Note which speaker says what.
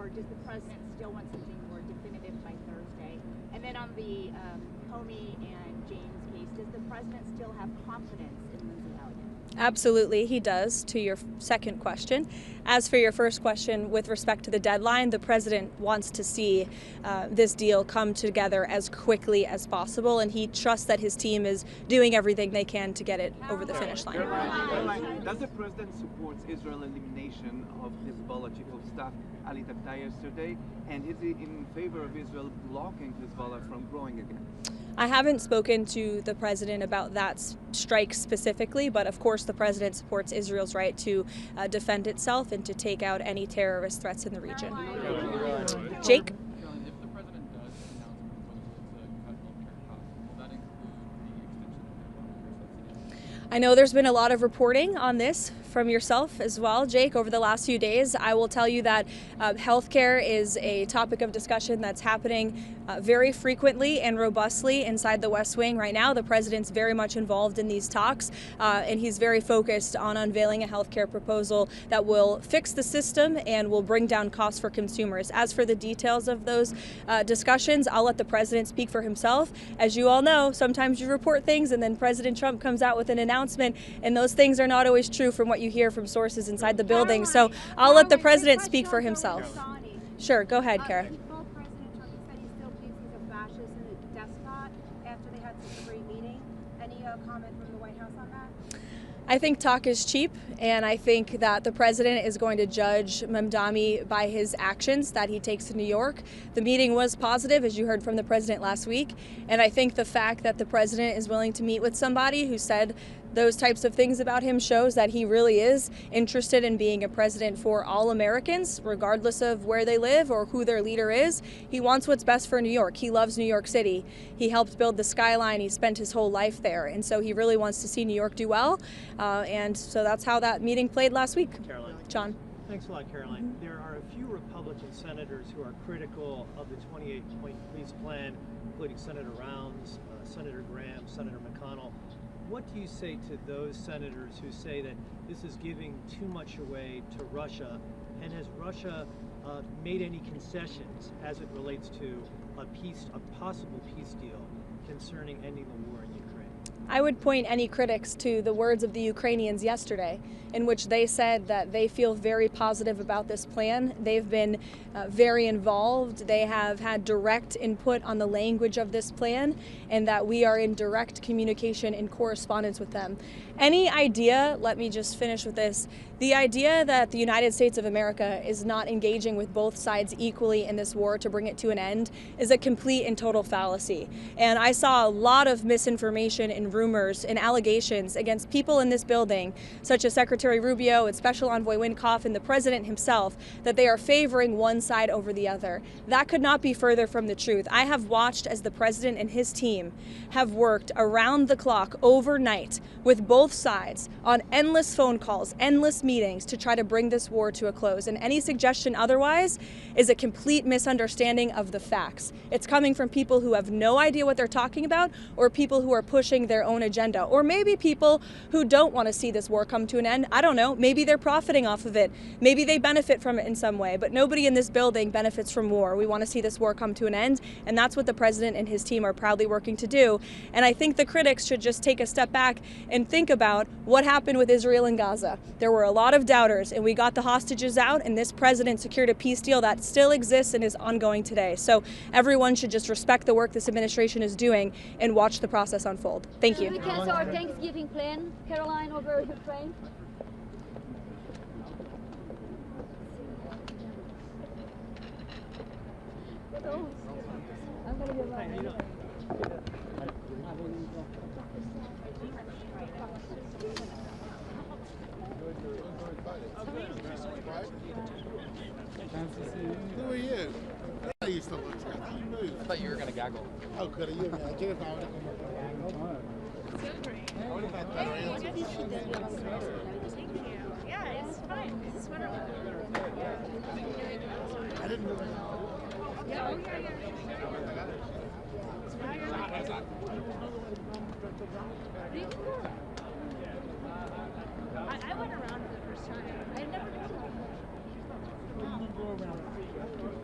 Speaker 1: or does the president still want something more definitive by Thursday? And then on the Comey and James case, does the president still have confidence in Lindsay Elliott?
Speaker 2: Absolutely, he does, to your second question. As for your first question, with respect to the deadline, the president wants to see this deal come together as quickly as possible, and he trusts that his team is doing everything they can to get it over the finish line.
Speaker 3: Karoline, does the president support Israel's elimination of Hezbollah chief of staff Ali Tabtai yesterday, and is he in favor of Israel blocking Hezbollah from growing again?
Speaker 2: I haven't spoken to the president about that strike specifically, but of course the president supports Israel's right to defend itself and to take out any terrorist threats in the region. Jake?
Speaker 4: If the president does announce a proposal to cut healthcare costs, will that include the extension of the subsidy?
Speaker 2: I know there's been a lot of reporting on this from yourself as well, Jake, over the last few days. I will tell you that healthcare is a topic of discussion that's happening very frequently and robustly inside the West Wing right now. The president's very much involved in these talks, and he's very focused on unveiling a healthcare proposal that will fix the system and will bring down costs for consumers. As for the details of those discussions, I'll let the president speak for himself. As you all know, sometimes you report things and then President Trump comes out with an announcement, and those things are not always true from what you hear from sources inside the building. So I'll let the president speak for himself. Sure, go ahead, Kara.
Speaker 5: President Trump said he still believes he's a fascist and a despot after they had such a great meeting. Any comment from the White House on that?
Speaker 2: I think talk is cheap, and I think that the president is going to judge Mamdani by his actions that he takes to New York. The meeting was positive, as you heard from the president last week, and I think the fact that the president is willing to meet with somebody who said those types of things about him shows that he really is interested in being a president for all Americans, regardless of where they live or who their leader is. He wants what's best for New York. He loves New York City. He helped build the skyline. He spent his whole life there, and so he really wants to see New York do well. And so that's how that meeting played last week.
Speaker 6: Karoline.
Speaker 2: John.
Speaker 6: Thanks a lot, Karoline. There are a few Republican senators who are critical of the 28-point police plan, including Senator Rounds, Senator Graham, Senator McConnell. What do you say to those senators who say that this is giving too much away to Russia? And has Russia made any concessions as it relates to a possible peace deal concerning ending the war in Ukraine?
Speaker 2: I would point any critics to the words of the Ukrainians yesterday, in which they said that they feel very positive about this plan. They've been very involved. They have had direct input on the language of this plan, and that we are in direct communication and correspondence with them. Any idea, let me just finish with this, the idea that the United States of America is not engaging with both sides equally in this war to bring it to an end is a complete and total fallacy. And I saw a lot of misinformation and rumors and allegations against people in this building, such as Secretary Rubio and Special Envoy Wynkoff and the President himself, that they are favoring one side over the other. That could not be further from the truth. I have watched as the President and his team have worked around the clock overnight with both sides on endless phone calls, endless meetings to try to bring this war to a close. And any suggestion otherwise is a complete misunderstanding of the facts. It's coming from people who have no idea what they're talking about, or people who are pushing their own agenda, or maybe people who don't want to see this war come to an end. I don't know. Maybe they're profiting off of it. Maybe they benefit from it in some way, but nobody in this building benefits from war. We want to see this war come to an end, and that's what the president and his team are proudly working to do. And I think the critics should just take a step back and think about what happened with Israel and Gaza. There were a lot of doubters, and we got the hostages out, and this president secured a peace deal that still exists and is ongoing today. So everyone should just respect the work this administration is doing and watch the process unfold. Thank you.
Speaker 7: We cancel our Thanksgiving plan, Karoline, over Ukraine. I'm gonna get right.
Speaker 8: Who are you? I used to look like you moved.
Speaker 4: I thought you were going to gaggle.
Speaker 8: How could you imagine if I would have come up with I would have had better answers.
Speaker 1: Thank you. Yeah, it's fine. It's wonderful.
Speaker 8: I didn't really know.
Speaker 1: I went around for the first time. I've never been.
Speaker 8: around.